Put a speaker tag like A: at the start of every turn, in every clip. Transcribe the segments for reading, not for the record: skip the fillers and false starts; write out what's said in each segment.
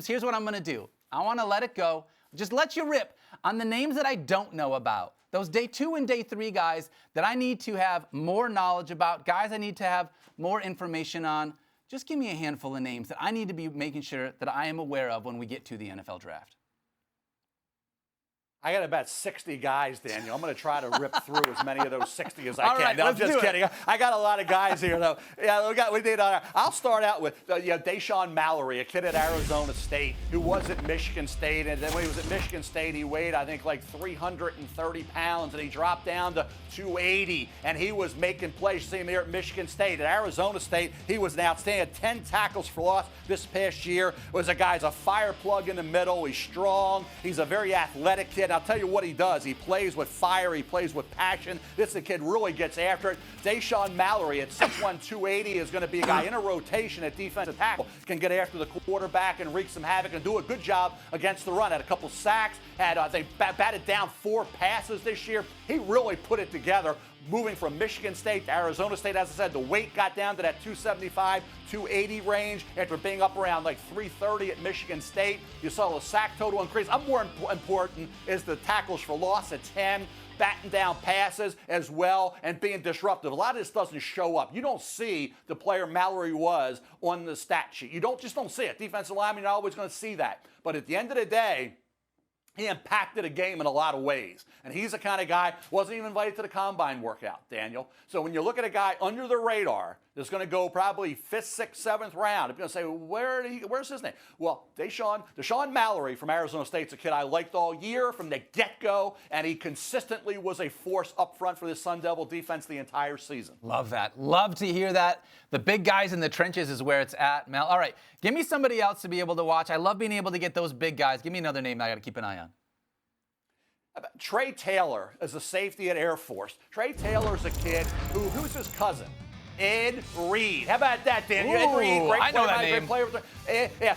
A: Here's what I'm going to do. I want to let it go. Just let you rip on the names that I don't know about. Those day 2 and day 3 guys that I need to have more knowledge about, guys I need to have more information on. Just give me a handful of names that I need to be making sure that I am aware of when we get to the NFL draft.
B: I got about 60 guys, Daniel. I'm going to try to rip through as many of those 60 as I can.
A: Right,
B: no, I'm
A: let's
B: just kidding. I got a lot of guys here, though. Yeah, we did. I'll start out with Dashaun Mallory, a kid at Arizona State who was at Michigan State. And then when he was at Michigan State, he weighed, I think, like 330 pounds. And he dropped down to 280. And he was making plays. You see him here at Michigan State. At Arizona State, he was an outstanding 10 tackles for loss this past year. Was a guy's a fire plug in the middle. He's strong. He's a very athletic kid. I'll tell you what he does. He plays with fire. He plays with passion. This kid really gets after it. Dashaun Mallory at 6'1", 280 is going to be a guy in a rotation at defensive tackle. Can get after the quarterback and wreak some havoc and do a good job against the run. Had a couple sacks. They batted down 4 passes this year. He really put it together. Moving from Michigan State to Arizona State, as I said, the weight got down to that 275, 280 range after being up around like 330 at Michigan State. You saw the sack total increase. More important is the tackles for loss at 10, batting down passes as well, and being disruptive. A lot of this doesn't show up. You don't see the player Mallory was on the stat sheet. You just don't see it. Defensive lineman, you're always going to see that. But at the end of the day, he impacted a game in a lot of ways. And he's the kind of guy, wasn't even invited to the combine workout, Daniel. So when you look at a guy under the radar that's going to go probably 5th, 6th, 7th round, if you're going to say, well, where's his name? Well, Dashaun Mallory from Arizona State's a kid I liked all year from the get-go, and he consistently was a force up front for the Sun Devil defense the entire season.
A: Love that. Love to hear that. The big guys in the trenches is where it's at, Mel. All right, give me somebody else to be able to watch. I love being able to get those big guys. Give me another name I got to keep an eye on.
B: Trey Taylor is a safety at Air Force. Trey Taylor's a kid who's his cousin? Ed Reed. How about that, Dan? Ed Reed, great
A: I know that name.
B: Great player.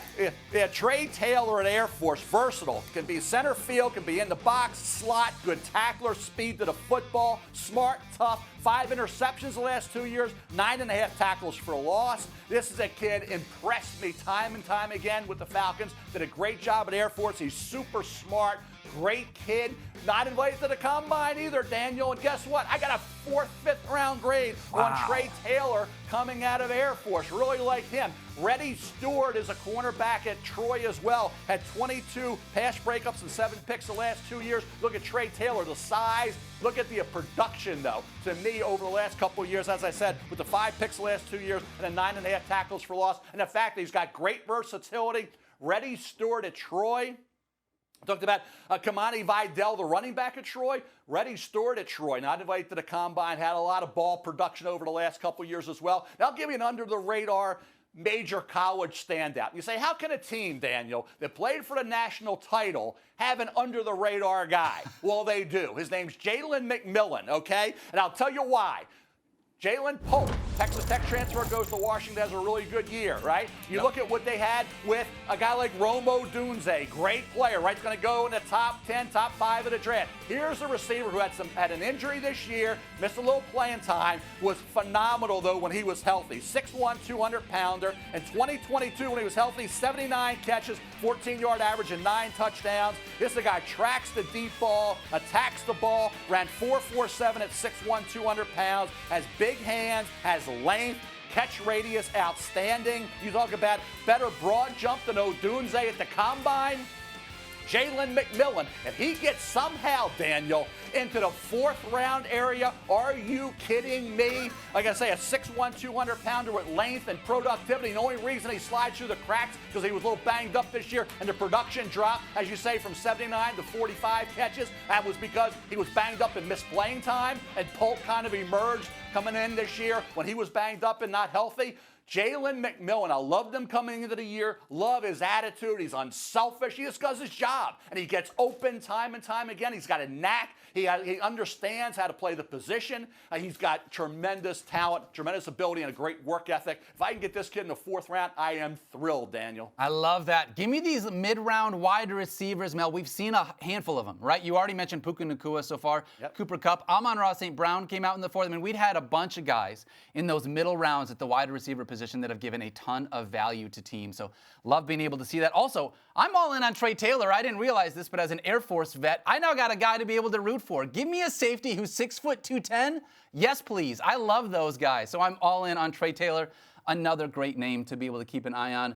B: Yeah, Trey Taylor at Air Force, versatile. Can be center field, can be in the box, slot, good tackler, speed to the football, smart, tough. 5 interceptions the last 2 years, 9.5 tackles for loss. This is a kid impressed me time and time again with the Falcons. Did a great job at Air Force. He's super smart. Great kid. Not invited to the combine either, Daniel. And guess what? I got a 4th, 5th round grade on Trey Taylor coming out of Air Force. Really like him. Reddy Stewart is a cornerback at Troy as well. Had 22 pass breakups and 7 picks the last 2 years. Look at Trey Taylor, the size. Look at the production, though. To me, over the last couple of years, as I said, with the 5 picks the last 2 years and then 9.5 tackles for loss. And the fact that he's got great versatility. Reddy Stewart at Troy. Talked about Kamani Vidal, the running back at Troy. Reddy Stewart at Troy, not invited to the combine, had a lot of ball production over the last couple of years as well. Now I'll give you an under-the-radar major college standout. You say, how can a team, Daniel, that played for the national title have an under-the-radar guy? Well, they do. His name's Jaylen McMillan, okay? And I'll tell you why. Jaylen Polk, Texas Tech transfer, goes to Washington, has a really good year, right? You look at what they had with a guy like Romo Dunze, great player, right? He's going to go in the top 10, top 5 of the draft. Here's a receiver who had an injury this year, missed a little playing time, was phenomenal, though, when he was healthy. 6'1", 200-pounder. In 2022, when he was healthy, 79 catches, 14-yard average, and 9 touchdowns. This is a guy tracks the deep ball, attacks the ball, ran 4.47 at 6'1", 200 pounds, has big hands, has length, catch radius, outstanding. You talk about better broad jump than Odunze at the combine. Jaylen McMillan, if he gets somehow, Daniel, into the 4th round area, are you kidding me? Like I say, a 6'1", 200-pounder with length and productivity. The only reason he slides through the cracks because he was a little banged up this year and the production dropped, as you say, from 79 to 45 catches. That was because he was banged up and missed playing time, and Polk kind of emerged coming in this year when he was banged up and not healthy. Jaylen McMillan, I loved him coming into the year. Love his attitude. He's unselfish. He just does his job. And he gets open time and time again. He's got a knack. He understands how to play the position. He's got tremendous talent, tremendous ability, and a great work ethic. If I can get this kid in the 4th round, I am thrilled, Daniel.
A: I love that. Give me these mid-round wide receivers, Mel. We've seen a handful of them, right? You already mentioned Puka Nacua so far. Yep. Cooper Kupp. Amon-Ra St. Brown came out in the 4th. I mean, we'd had a bunch of guys in those middle rounds at the wide receiver position position that have given a ton of value to teams. So love being able to see that. Also, I'm all in on Trey Taylor. I didn't realize this, but as an Air Force vet, I now got a guy to be able to root for. Give me a safety who's 6 foot 210. Yes, please. I love those guys. So I'm all in on Trey Taylor. Another great name to be able to keep an eye on.